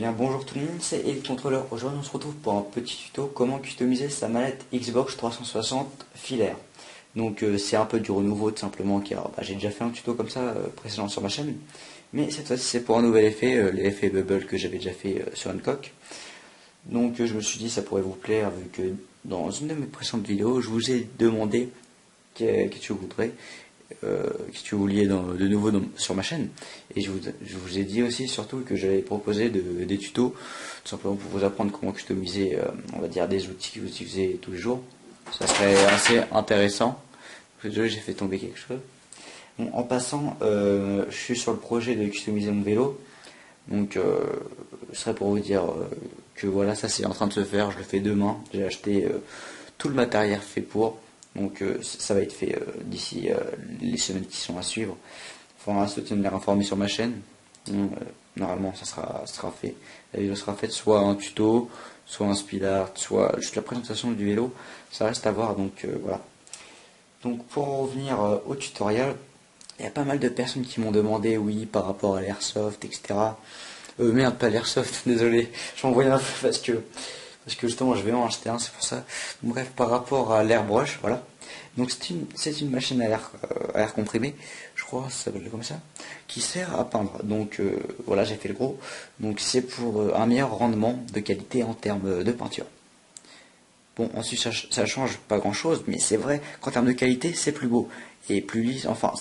Bien, bonjour tout le monde, c'est Elite Contrôleur. Aujourd'hui on se retrouve pour un petit tuto comment customiser sa manette Xbox 360 filaire. Donc c'est un peu du renouveau tout simplement car j'ai déjà fait un tuto comme ça précédent sur ma chaîne. Mais cette fois-ci c'est pour un nouvel effet, l'effet bubble que j'avais déjà fait sur une coque. Donc je me suis dit ça pourrait vous plaire vu que dans une de mes précédentes vidéos je vous ai demandé qu'est-ce que vous voudrez. Que tu vouliez de nouveau sur ma chaîne. Et je vous ai dit aussi surtout que j'allais proposer des tutos, tout simplement pour vous apprendre comment customiser, on va dire, des outils que vous utilisez tous les jours. Ça serait assez intéressant. Désolé, j'ai fait tomber quelque chose. Bon, en passant, je suis sur le projet de customiser mon vélo. Donc, ce serait pour vous dire que voilà, ça c'est en train de se faire. Je le fais demain. J'ai acheté tout le matériel fait pour. Donc ça va être fait d'ici les semaines qui sont à suivre. Il faudra se tenir informé sur ma chaîne. Normalement ça sera fait. La vidéo sera faite soit un tuto, soit un speed art, soit juste la présentation du vélo. Ça reste à voir, donc voilà. Donc pour revenir au tutoriel, il y a pas mal de personnes qui m'ont demandé, oui, par rapport à l'airsoft, etc. Merde, pas l'airsoft, désolé, je m'envoie un peu parce que justement je vais en acheter un, c'est pour ça. Bref, par rapport à l'airbrush, voilà. Donc c'est une machine à air comprimé, je crois ça s'appelle comme ça, qui sert à peindre. Donc voilà, j'ai fait le gros. Donc c'est pour un meilleur rendement de qualité en termes de peinture. Bon, ensuite ça change pas grand chose, mais c'est vrai qu'en termes de qualité c'est plus beau et plus lisse. Enfin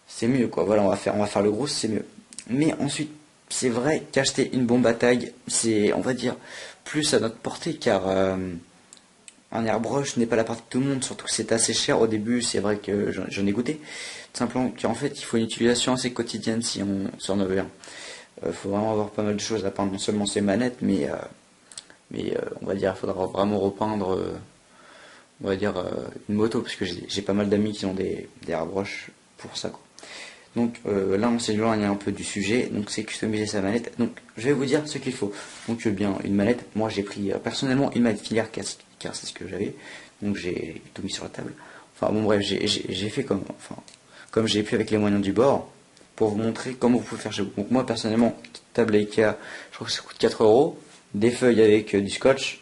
c'est mieux quoi. Voilà, on va faire le gros, c'est mieux. Mais ensuite c'est vrai qu'acheter une bombe à tag, c'est, on va dire, plus à notre portée, car un airbrush n'est pas la partie de tout le monde, surtout que c'est assez cher au début, c'est vrai que j'en ai goûté. Tout simplement qu'en fait, il faut une utilisation assez quotidienne si on en veut un. Faut vraiment avoir pas mal de choses à peindre, non seulement ses manettes, mais on va dire, il faudra vraiment repeindre, on va dire, une moto, parce que j'ai pas mal d'amis qui ont des airbrush pour ça, quoi. Donc là on s'éloigne un peu du sujet, donc c'est customiser sa manette. Donc je vais vous dire ce qu'il faut. Donc bien une manette, moi j'ai pris personnellement une manette filaire car c'est ce que j'avais. Donc j'ai tout mis sur la table. Enfin bon bref, j'ai fait comme j'ai pu avec les moyens du bord pour vous montrer comment vous pouvez faire chez vous. Donc moi personnellement, table Ikea, je crois que ça coûte 4 euros. Des feuilles avec du scotch,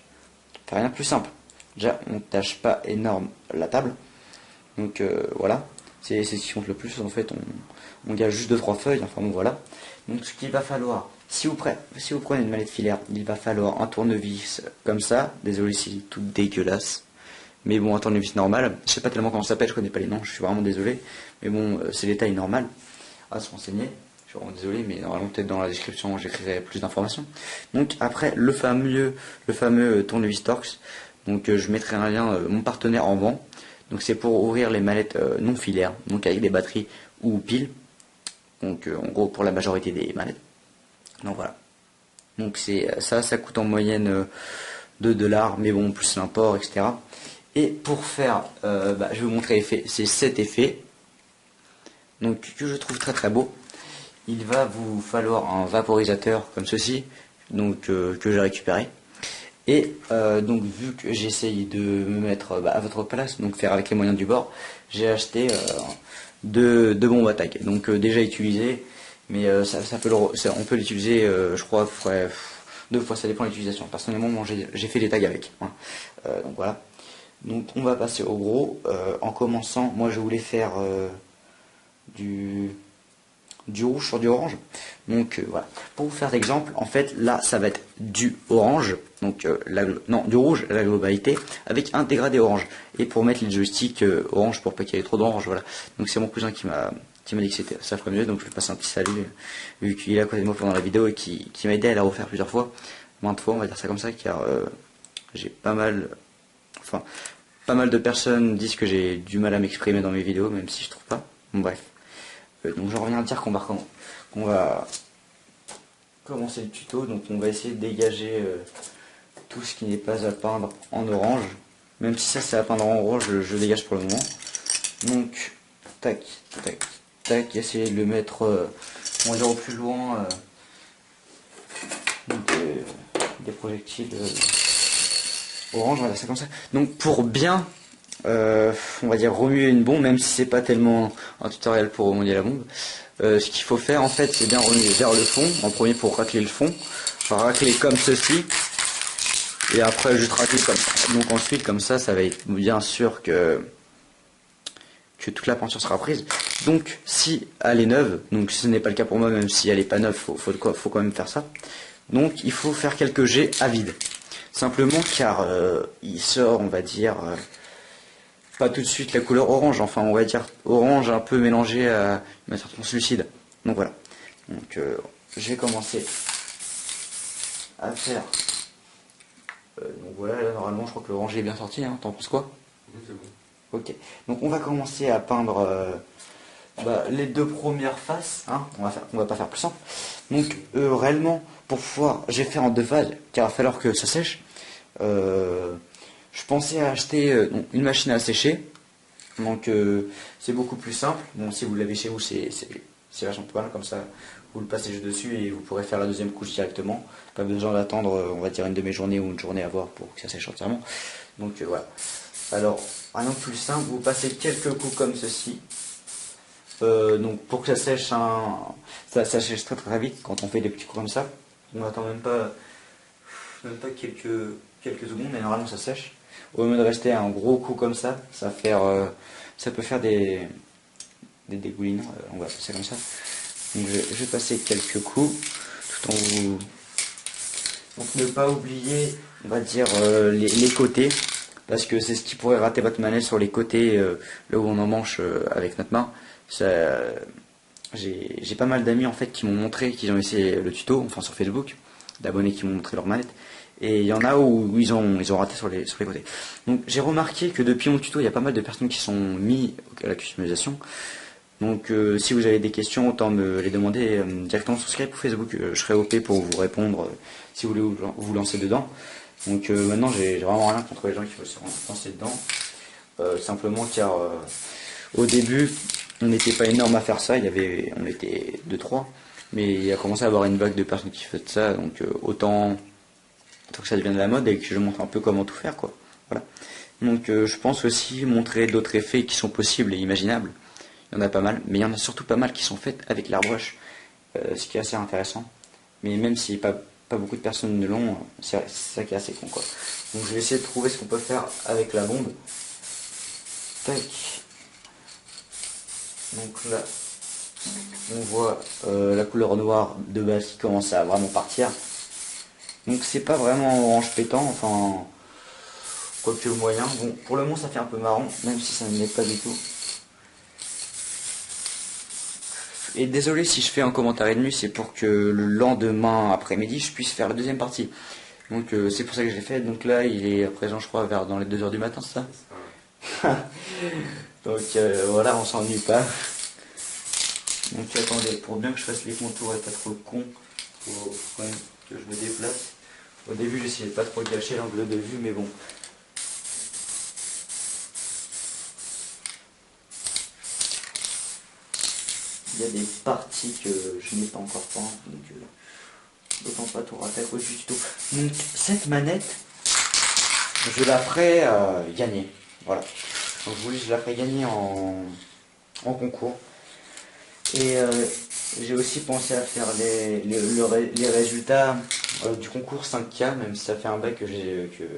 rien de plus simple. Déjà on ne tâche pas énorme la table. Donc voilà. C'est ce qui compte le plus en fait, on gage juste 2-3 feuilles, enfin bon voilà. Donc ce qu'il va falloir, si vous prenez une manette filaire, il va falloir un tournevis comme ça, désolé si c'est tout dégueulasse, mais bon un tournevis normal, je sais pas tellement comment ça s'appelle, je connais pas les noms, je suis vraiment désolé, mais bon c'est les tailles normales, à se renseigner, je suis vraiment désolé, mais normalement peut-être dans la description j'écrirai plus d'informations. Donc après le fameux tournevis Torx, donc je mettrai un lien, mon partenaire en vend. Donc c'est pour ouvrir les manettes non filaires, donc avec des batteries ou piles. Donc en gros pour la majorité des manettes. Donc voilà. Donc c'est ça coûte en moyenne 2 $, mais bon plus l'import, etc. Et pour faire, je vais vous montrer l'effet, c'est cet effet. Donc que je trouve très très beau. Il va vous falloir un vaporisateur comme ceci, donc que j'ai récupéré. Et donc vu que j'essaye de me mettre à votre place, donc faire avec les moyens du bord, j'ai acheté deux bombes à tag. Donc déjà utilisées, mais on peut l'utiliser, je crois, 2 fois, ça dépend de l'utilisation. Personnellement, moi j'ai fait des tags avec. Hein. Donc voilà. Donc on va passer au gros. En commençant, moi je voulais faire du rouge sur du orange. Donc voilà. Pour vous faire l'exemple, en fait là ça va être du orange, donc du rouge la globalité, avec un dégradé orange. Et pour mettre les joysticks orange pour pas qu'il y ait trop d'orange, voilà. Donc c'est mon cousin qui m'a dit que ça ferait mieux, donc je lui passe un petit salut, vu qu'il est à côté de moi pendant la vidéo et qui m'a aidé à la refaire plusieurs fois, maintes fois on va dire ça comme ça, car j'ai pas mal de personnes disent que j'ai du mal à m'exprimer dans mes vidéos, même si je trouve pas. Bon bref. Donc j'en reviens à dire qu'on va commencer le tuto. Donc on va essayer de dégager tout ce qui n'est pas à peindre en orange. Même si ça c'est à peindre en orange, je dégage pour le moment. Donc tac, tac, tac, essayer de le mettre on va dire au plus loin des projectiles orange, voilà, c'est comme ça. Donc pour bien on va dire remuer une bombe, même si c'est pas tellement un tutoriel pour remuer la bombe. Ce qu'il faut faire en fait, c'est bien remuer vers le fond, en premier pour racler le fond, enfin racler comme ceci, et après juste racler comme ça. Donc ensuite comme ça va être bien sûr que toute la peinture sera prise. Donc si elle est neuve, donc ce n'est pas le cas pour moi, même si elle est pas neuve, faut quand même faire ça. Donc il faut faire quelques jets à vide. Simplement car il sort, on va dire, pas tout de suite la couleur orange, enfin on va dire orange un peu mélangé à une matière translucide. Donc voilà. Donc je vais commencer à faire. Donc voilà, là normalement je crois que l'orange est bien sorti, hein. T'en penses quoi? Oui, c'est bon. Ok. Donc on va commencer à peindre les deux premières faces, hein. On va pas faire plus simple. Donc réellement, pour pouvoir, j'ai fait en deux phases, car il va falloir que ça sèche. Je pensais acheter une machine à sécher. Donc c'est beaucoup plus simple. Bon, si vous l'avez chez vous, c'est vachement pas mal comme ça. Vous le passez juste dessus et vous pourrez faire la deuxième couche directement. Pas besoin d'attendre, on va dire, une demi-journée ou une journée à voir pour que ça sèche entièrement. Donc voilà. Alors, rien de plus simple, vous passez quelques coups comme ceci. Donc pour que ça sèche, ça sèche très très vite quand on fait des petits coups comme ça. On n'attend même pas quelques secondes, mais normalement ça sèche. Au lieu de rester un gros coup comme ça peut faire des dégoulinants, on va passer comme ça. Donc je vais passer quelques coups, tout en vous... Donc ne pas oublier, on va dire, les côtés, parce que c'est ce qui pourrait rater votre manette sur les côtés, là où on en manche avec notre main. J'ai pas mal d'amis en fait qui m'ont montré, qui ont essayé le tuto, enfin sur Facebook, d'abonnés qui m'ont montré leur manette. Et il y en a où ils ont raté sur les côtés. Donc j'ai remarqué que depuis mon tuto, il y a pas mal de personnes qui sont mis à la customisation. Donc si vous avez des questions, autant me les demander directement sur Skype ou Facebook. Je serai OP pour vous répondre si vous voulez vous lancer dedans. Donc maintenant j'ai vraiment rien contre les gens qui veulent se lancer dedans. Simplement car au début on n'était pas énorme à faire ça, on était 2-3. Mais il a commencé à avoir une vague de personnes qui faisaient ça, donc autant que ça devienne la mode et que je montre un peu comment tout faire, quoi. Voilà. Donc je pense aussi montrer d'autres effets qui sont possibles et imaginables. Il y en a pas mal, mais il y en a surtout pas mal qui sont faits avec l'airbrush, ce qui est assez intéressant. Mais même si pas beaucoup de personnes ne l'ont, c'est ça qui est assez con, quoi. Donc je vais essayer de trouver ce qu'on peut faire avec la bombe. Tac. Donc là, on voit la couleur noire de base qui commence à vraiment partir. Donc c'est pas vraiment orange pétant, enfin quoique moyen. Bon, pour le moment ça fait un peu marron, même si ça ne l'est pas du tout. Et désolé si je fais un commentaire et demi, c'est pour que le lendemain après-midi je puisse faire la deuxième partie. Donc c'est pour ça que je l'ai fait. Donc là il est à présent je crois vers dans les 2 h du matin, c'est ça? Donc voilà, on s'ennuie pas. Donc attendez, pour bien que je fasse les contours et pas trop con, faut quand même que je me déplace. Au début j'essayais de pas trop gâcher l'angle de vue, mais bon. Il y a des parties que je n'ai pas encore peint, donc autant pas tout rater à cause du tuto. Donc cette manette, je la ferai gagner. Voilà. Donc je la ferai gagner en concours. Et j'ai aussi pensé à faire les résultats du concours 5K, même si ça fait un bail que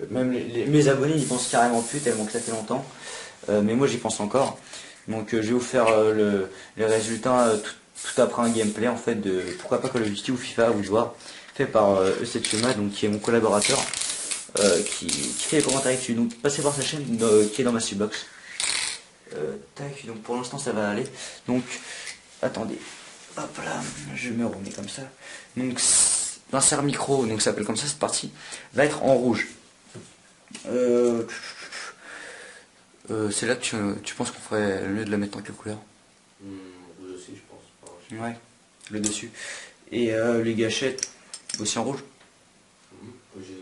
même mes abonnés n'y pensent carrément plus tellement que ça fait longtemps. Mais moi j'y pense encore. Donc je vais vous faire les résultats tout après un gameplay en fait de pourquoi pas Call of Duty ou FIFA à vous de voir, fait par E7Chema, donc qui est mon collaborateur, qui fait les commentaires dessus. Donc passez voir sa chaîne qui est dans ma subbox. Tac, donc pour l'instant ça va aller. Donc attendez, hop là, je me remets comme ça. Donc l'insert micro, donc ça s'appelle comme ça cette partie, va être en rouge. C'est là que tu penses qu'on ferait le mieux de la mettre en quelle couleur? Rouge aussi, je pense. Ouais, le dessus. Et les gâchettes aussi en rouge.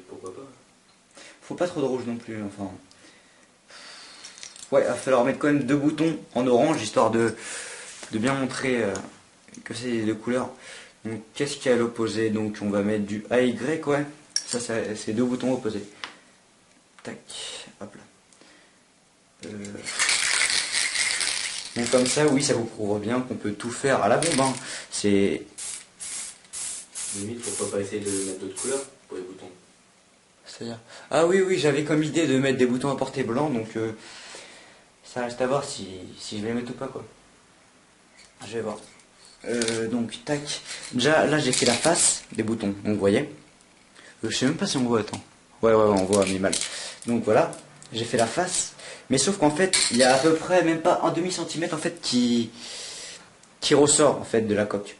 Pourquoi pas? Faut pas trop de rouge non plus, enfin. Ouais, il va falloir mettre quand même 2 boutons en orange, histoire de bien montrer que c'est les 2 couleurs. Donc qu'est-ce qu'il y a à l'opposé? Donc on va mettre du AY, ouais. Ça c'est 2 boutons opposés. Tac, hop là. Donc comme ça, oui, ça vous prouve bien qu'on peut tout faire à la bombe. Hein. C'est... Limite, pourquoi pas essayer de mettre d'autres couleurs pour les boutons. C'est-à-dire... Ah oui, oui, j'avais comme idée de mettre des boutons à portée blanc, donc ça reste à voir si je vais les mettre ou pas, quoi. Je vais voir. Donc, tac. Déjà, là, j'ai fait la face des boutons, donc vous voyez. Je sais même pas si on voit, attends. Ouais, on voit, mais mal. Donc voilà, j'ai fait la face. Mais sauf qu'en fait, il y a à peu près même pas un demi-centimètre en fait qui ressort en fait de la coque.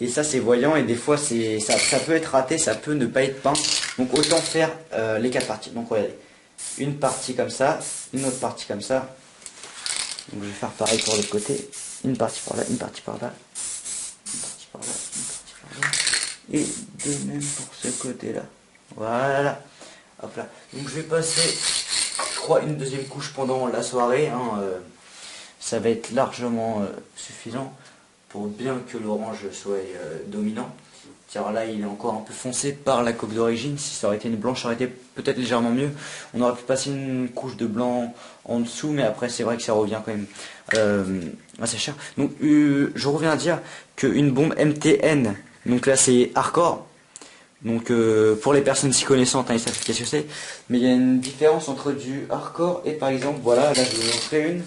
Et ça c'est voyant et des fois ça peut être raté, ça peut ne pas être peint. Donc autant faire les 4 parties. Donc regardez, une partie comme ça, une autre partie comme ça. Donc je vais faire pareil pour l'autre côté. Une partie par là, une partie par là, une partie par là, une partie par là. Et de même pour ce côté-là. Voilà. Hop là. Donc je vais passer, je crois, une deuxième couche pendant la soirée. Hein, ça va être largement suffisant pour bien que l'orange soit dominant. Car là, il est encore un peu foncé par la coque d'origine. Si ça aurait été une blanche, ça aurait été peut-être légèrement mieux. On aurait pu passer une couche de blanc en dessous, mais après, c'est vrai que ça revient quand même assez cher. Donc, je reviens à dire qu'une bombe MTN, donc là, c'est hardcore. Donc, pour les personnes si connaissantes, hein, ils savent qu'est-ce que c'est. Mais il y a une différence entre du hardcore et par exemple, voilà, là, je vais vous montrer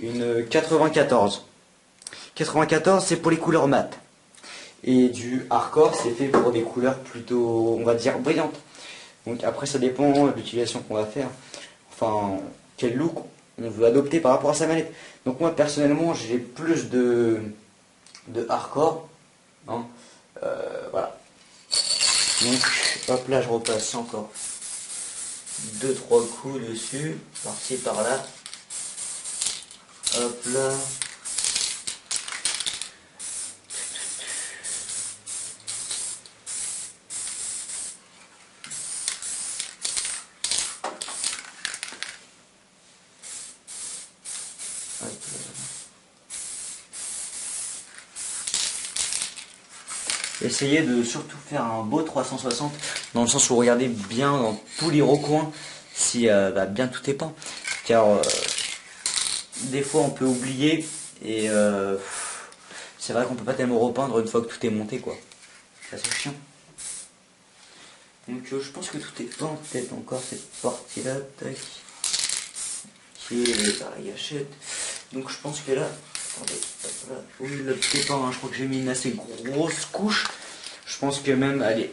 une 94. 94, c'est pour les couleurs mat. Et du hardcore, c'est fait pour des couleurs plutôt, on va dire, brillantes. Donc après, ça dépend de l'utilisation qu'on va faire. Enfin, quel look on veut adopter par rapport à sa manette. Donc moi, personnellement, j'ai plus de hardcore. Hein. Voilà. Donc, hop là, je repasse encore 2-3 coups dessus, par-ci, par-là. Hop là. Essayez de surtout faire un beau 360 dans le sens où regardez bien dans tous les recoins si bien tout est peint. Car des fois on peut oublier et c'est vrai qu'on peut pas tellement repeindre une fois que tout est monté quoi. C'est assez chiant. Donc je pense que tout est peint, peut-être encore cette partie là, tac. Qui est par la gâchette. Donc je pense que là. Attendez, hop là. Oui, le petit peint, hein, je crois que j'ai mis une assez grosse couche. Je pense que même elle est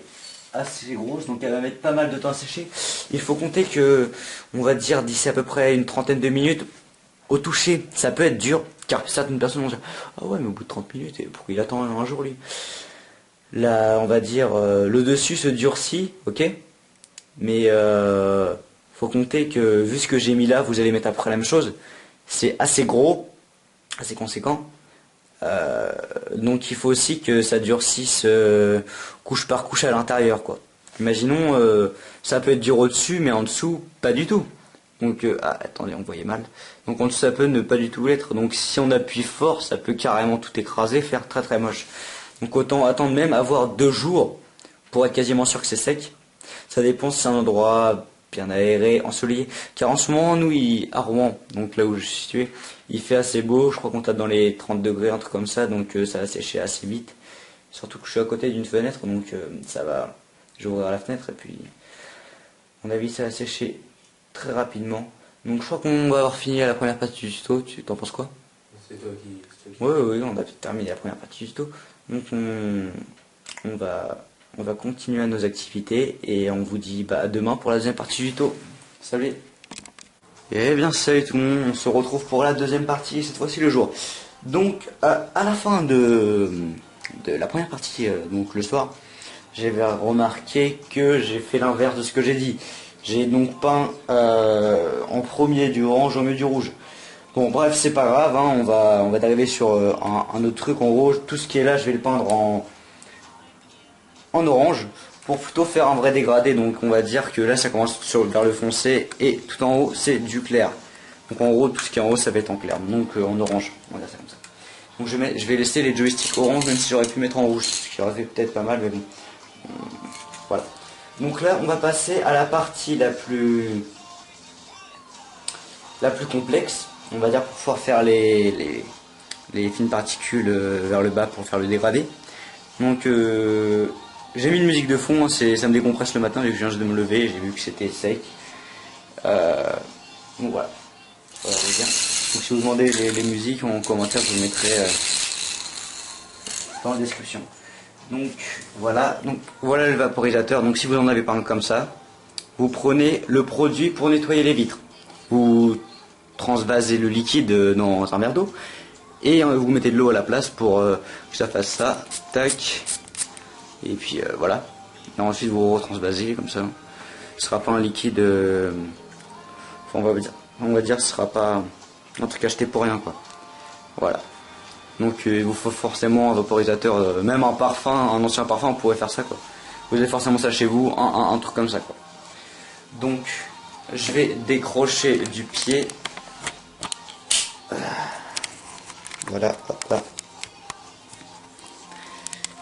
assez grosse, donc elle va mettre pas mal de temps à sécher. Il faut compter que, on va dire d'ici à peu près une trentaine de minutes, au toucher, ça peut être dur, car certaines personnes vont dire ah ouais, mais au bout de 30 minutes, pourquoi il attend un jour lui? Là, on va dire le dessus se durcit, ok, mais faut compter que vu ce que j'ai mis là, vous allez mettre après la même chose. C'est assez gros, assez conséquent. Donc il faut aussi que ça durcisse couche par couche à l'intérieur quoi. Imaginons ça peut être dur au-dessus mais en dessous pas du tout. Donc attendez, on voyait mal. Donc en dessous ça peut ne pas du tout l'être. Donc si on appuie fort ça peut carrément tout écraser, faire très très moche. Donc autant attendre même avoir 2 jours pour être quasiment sûr que c'est sec. Ça dépend si c'est un endroit bien aéré, ensoleillé. Car en ce moment, nous, à Rouen, donc là où je suis situé, il fait assez beau. Je crois qu'on tape dans les 30 degrés, un truc comme ça, donc ça va sécher assez vite. Surtout que je suis à côté d'une fenêtre, donc ça va. Je vais ouvrir la fenêtre et puis, à mon avis, ça va sécher très rapidement. Donc je crois qu'on va avoir fini la première partie du tuto. Tu t'en penses quoi? C'est toi qui. Ouais, on a terminé la première partie du tuto. Donc on va continuer à nos activités et on vous dit à demain pour la deuxième partie du tuto. Salut. Et bien salut tout le monde, on se retrouve pour la deuxième partie, cette fois-ci le jour. Donc à la fin de la première partie, donc le soir, j'avais remarqué que j'ai fait l'inverse de ce que j'ai dit. J'ai donc peint en premier du orange au milieu du rouge. Bon bref c'est pas grave, hein, on va arriver sur un autre truc en rouge. Tout ce qui est là je vais le peindre en orange pour plutôt faire un vrai dégradé. Donc on va dire que là ça commence vers le foncé et tout en haut c'est du clair. Donc en gros tout ce qui est en haut ça va être en clair, donc en orange, on va dire ça comme ça. Donc je vais laisser les joysticks orange même si j'aurais pu mettre en rouge, ce qui aurait fait peut-être pas mal mais bon. Voilà. Donc là on va passer à la partie la plus la plus complexe, on va dire, pour pouvoir faire les fines particules vers le bas pour faire le dégradé. Donc j'ai mis une musique de fond, ça me décompresse le matin, j'ai viens juste de me lever, j'ai vu que c'était sec. Donc voilà. Voilà, je veux dire. Donc si vous demandez les musiques en commentaire, je vous mettrai dans la description. Donc voilà le vaporisateur. Donc si vous en avez pas un comme ça, vous prenez le produit pour nettoyer les vitres. Vous transvasez le liquide dans un verre d'eau et vous mettez de l'eau à la place pour que ça fasse ça. Tac. Et puis voilà. Et ensuite vous retransvasez comme ça. Ce sera pas un liquide. On va dire ce sera pas un truc acheté pour rien quoi. Voilà. Donc il vous faut forcément un vaporisateur, même un parfum, un ancien parfum, on pourrait faire ça quoi. Vous avez forcément ça chez vous, un truc comme ça quoi. Donc je vais décrocher du pied. Voilà, hop là.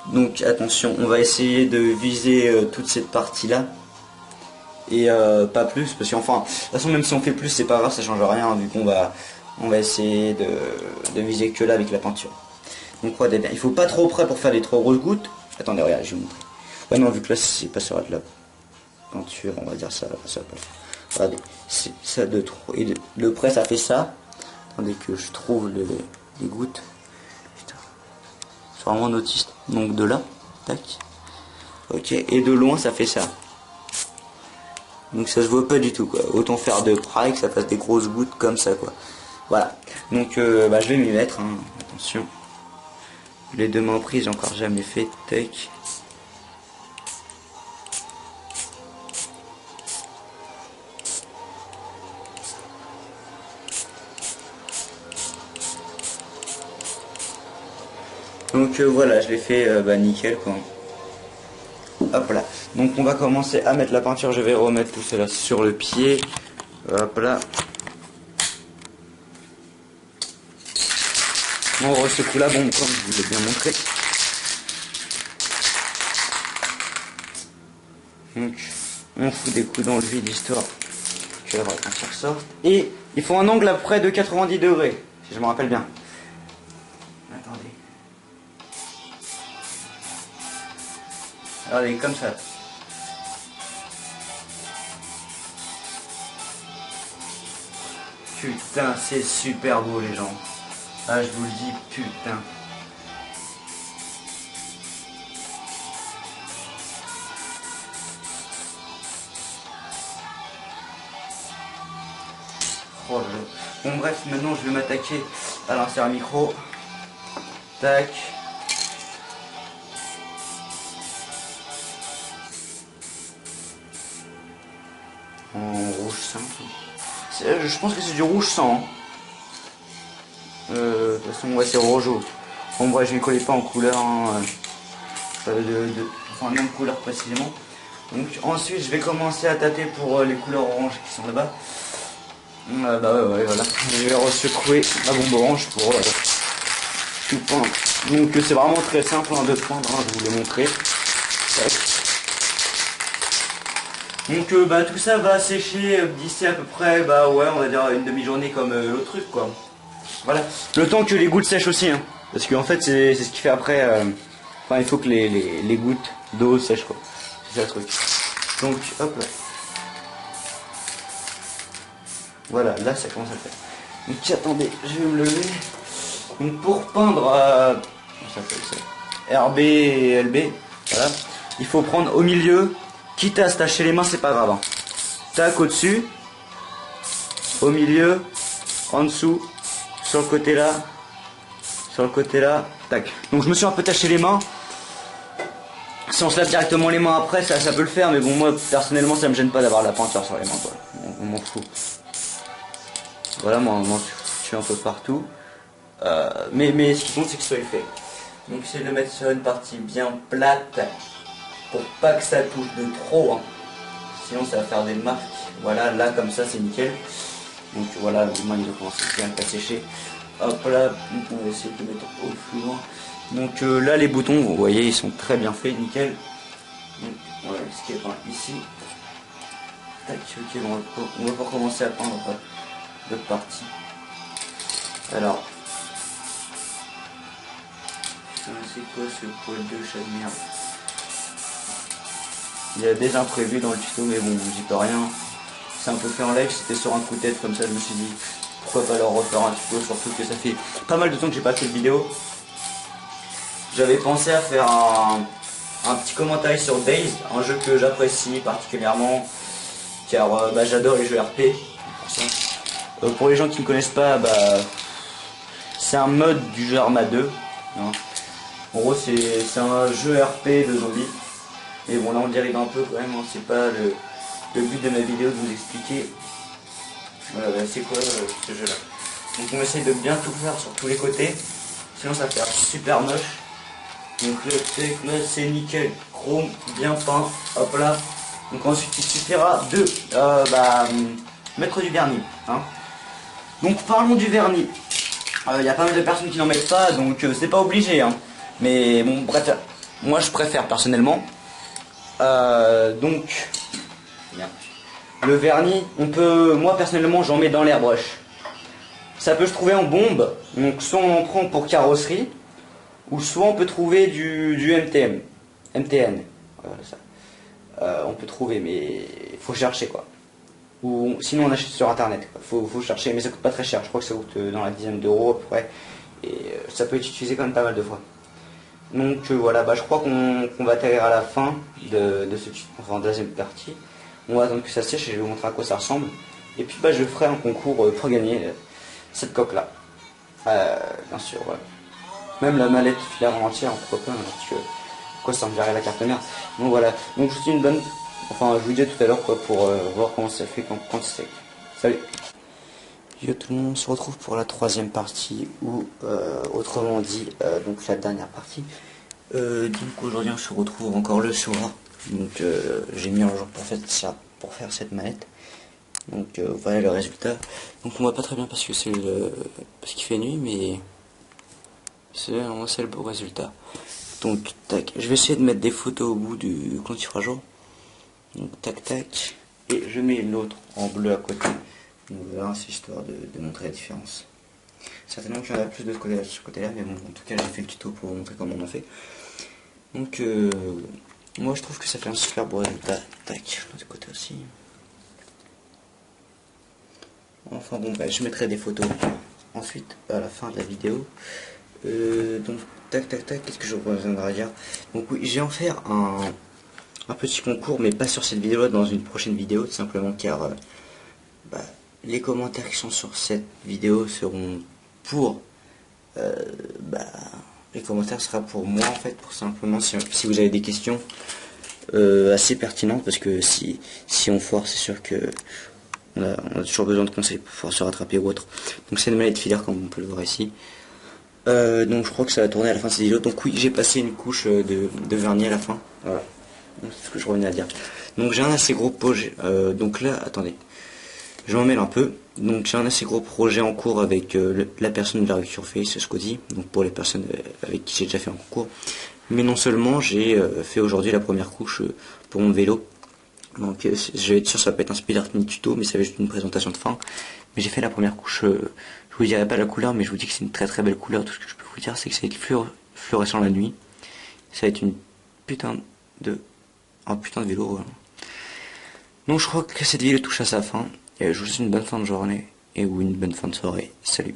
Donc attention, on va essayer de viser toute cette partie là. Et pas plus, parce qu'enfin, de toute façon même si on fait plus c'est pas grave, ça change rien vu qu'on va essayer de viser que là avec la peinture. Donc regardez bien, il faut pas trop près pour faire les trop grosses gouttes. Attendez, regarde, je vais vous montrer. Ouais non, vu que là c'est pas sur de la peinture, on va dire ça va pas le faire. Regardez, c'est ça de trop. Et de près ça fait ça. Attendez que je trouve les gouttes. Putain. Je suis vraiment autiste. Donc de là, tac. Ok, et de loin ça fait ça. Donc ça se voit pas du tout quoi. Autant faire de près que ça fasse des grosses gouttes comme ça quoi. Voilà. Donc je vais m'y mettre. Hein. Attention. Les deux mains prises, j'ai encore jamais fait. Tac. Donc voilà, je l'ai fait nickel quoi. Hop là. Donc on va commencer à mettre la peinture. Je vais remettre tout cela sur le pied. Hop là. On resecoue la bombe comme je vous l'ai bien montré. Donc on fout des coups dans le vide histoire que la vraie peinture sorte. Et il faut un angle à près de 90 degrés, si je me rappelle bien. Attendez. Regardez, comme ça. Putain, c'est super beau les gens. Ah, je vous le dis, putain. Oh, bon bref, maintenant je vais m'attaquer à l'insert micro. Tac. En rouge simple. Je pense que c'est du rouge sang. De toute façon, ouais, c'est rouge. Bon, bref, je ne collais pas en couleur. Hein, enfin, même couleur précisément. Donc, ensuite, je vais commencer à tâter pour les couleurs oranges qui sont là-bas. Bah ouais, voilà. Je vais resecouer la bombe orange pour tout peindre. Donc, c'est vraiment très simple hein, de peindre. Hein, je vous l'ai montré. Tac. Donc tout ça va sécher d'ici à peu près, ouais, on va dire une demi-journée comme l'autre truc quoi. Voilà. Le temps que les gouttes sèchent aussi, hein. Parce qu'en fait c'est ce qui fait après. Enfin il faut que les gouttes d'eau sèchent quoi. C'est ça le truc. Donc hop là. Voilà, là ça commence à le faire. Donc attendez, je vais me lever. Donc pour peindre ça s'appelle ça. RB et LB, voilà. Il faut prendre au milieu. Quitte à se tacher les mains, c'est pas grave. Hein. Tac au-dessus, au milieu, en dessous, sur le côté là, tac. Donc je me suis un peu taché les mains. Si on se lave directement les mains après, ça peut le faire, mais bon moi personnellement ça me gêne pas d'avoir la peinture sur les mains quoi. On m'en fout. Voilà, moi je suis un peu partout. Mais ce qui compte c'est que ce soit fait. Donc j'essaie de le mettre sur une partie bien plate. Pour pas que ça touche de trop hein. Sinon ça va faire des marques. Voilà, là comme ça c'est nickel. Donc voilà, les mains ils ont commencé bien à sécher. Hop là, on va essayer de le mettre au plus loin. Donc là les boutons vous voyez ils sont très bien faits, nickel. Donc voilà ce qui est peint ici. Tac, ok, on va pas commencer à peindre d'autres parties. Alors, c'est quoi ce poil de chat de merde? Il y a des imprévus dans le tuto, mais bon, j'y peux rien. C'est un peu fait en live, c'était sur un coup de tête comme ça, je me suis dit pourquoi pas leur refaire un tuto, surtout que ça fait pas mal de temps que j'ai pas fait de vidéo. J'avais pensé à faire un petit commentaire sur Days, un jeu que j'apprécie particulièrement car j'adore les jeux RP. Pour les gens qui ne connaissent pas, c'est un mode du jeu Arma 2. Hein. En gros, c'est un jeu RP de zombies. Mais bon, là on dérive un peu quand même, hein. C'est pas le but de ma vidéo de vous expliquer c'est quoi ce jeu là. Donc on essaye de bien tout faire sur tous les côtés, sinon ça va faire super moche. Donc là c'est nickel, chrome, bien peint, hop là. Donc ensuite il suffira de mettre du vernis. Hein. Donc parlons du vernis. Il y a pas mal de personnes qui n'en mettent pas, donc c'est pas obligé. Hein. Mais bon bref, moi je préfère personnellement. Donc le vernis, moi personnellement j'en mets dans l'airbrush. Ça peut se trouver en bombe, donc soit on en prend pour carrosserie, ou soit on peut trouver du MTN. On peut trouver, mais il faut chercher quoi. Ou sinon on achète sur internet. Faut chercher, mais ça coûte pas très cher. Je crois que ça coûte dans la dizaine d'euros à peu près. Et ça peut être utilisé quand même pas mal de fois. Donc voilà, je crois qu'on va atterrir à la fin de de la deuxième partie. On va attendre que ça sèche et je vais vous montrer à quoi ça ressemble. Et puis je ferai un concours pour gagner cette coque là. Bien sûr, voilà. Même la mallette filaire entière, pourquoi pas, parce que quoi ça me verrait la carte mère. Donc voilà, donc je vous dis une bonne. Enfin je vous disais tout à l'heure quoi pour voir comment ça fait quand c'est sec. Salut. Yo tout le monde, on se retrouve pour la troisième partie ou autrement dit donc la dernière partie. Donc aujourd'hui on se retrouve encore le soir. Donc j'ai mis un jour pour faire cette mallette. Donc voilà le résultat. Donc on voit pas très bien parce que parce qu'il fait nuit, mais c'est le beau résultat. Donc tac, je vais essayer de mettre des photos au bout quand il fera jour. Donc tac tac, et je mets une autre en bleu à côté. Donc voilà, c'est histoire de montrer la différence. Certainement qu'il y en a plus de ce côté-là, mais bon, en tout cas j'ai fait le tuto pour vous montrer comment on en fait. Donc moi je trouve que ça fait un super beau résultat. Tac, de l'autre côté aussi. Enfin bon, je mettrai des photos ensuite à la fin de la vidéo. Donc tac tac tac, qu'est-ce que je reviendrai à dire. Donc oui, je vais en faire un petit concours, mais pas sur cette vidéo là, dans une prochaine vidéo, tout simplement car les commentaires qui sont sur cette vidéo seront pour les commentaires sera pour moi en fait, pour simplement si vous avez des questions assez pertinentes, parce que si on foire, c'est sûr que on a toujours besoin de conseils pour pouvoir se rattraper ou autre. Donc c'est une mallette filaire comme on peut le voir ici. Donc je crois que ça va tourner à la fin de cette vidéo. Donc oui, j'ai passé une couche de vernis à la fin. Voilà. C'est ce que je revenais à dire. Donc j'ai un assez gros projet. Donc là, attendez. Je m'en mêle un peu. Donc j'ai un assez gros projet en cours avec la personne de la Rue Surface, Scotty. Donc pour les personnes avec qui j'ai déjà fait un concours. Mais non seulement j'ai fait aujourd'hui la première couche pour mon vélo. Donc je vais être sûr ça va pas être un speed art mini tuto, mais ça va être juste une présentation de fin. Mais j'ai fait la première couche, je vous dirai pas la couleur, mais je vous dis que c'est une très très belle couleur. Tout ce que je peux vous dire, c'est que ça va être fluorescent la nuit. Ça va être un putain de vélo. Voilà. Donc je crois que cette vidéo touche à sa fin. Et je vous souhaite une bonne fin de journée ou une bonne fin de soirée. Salut.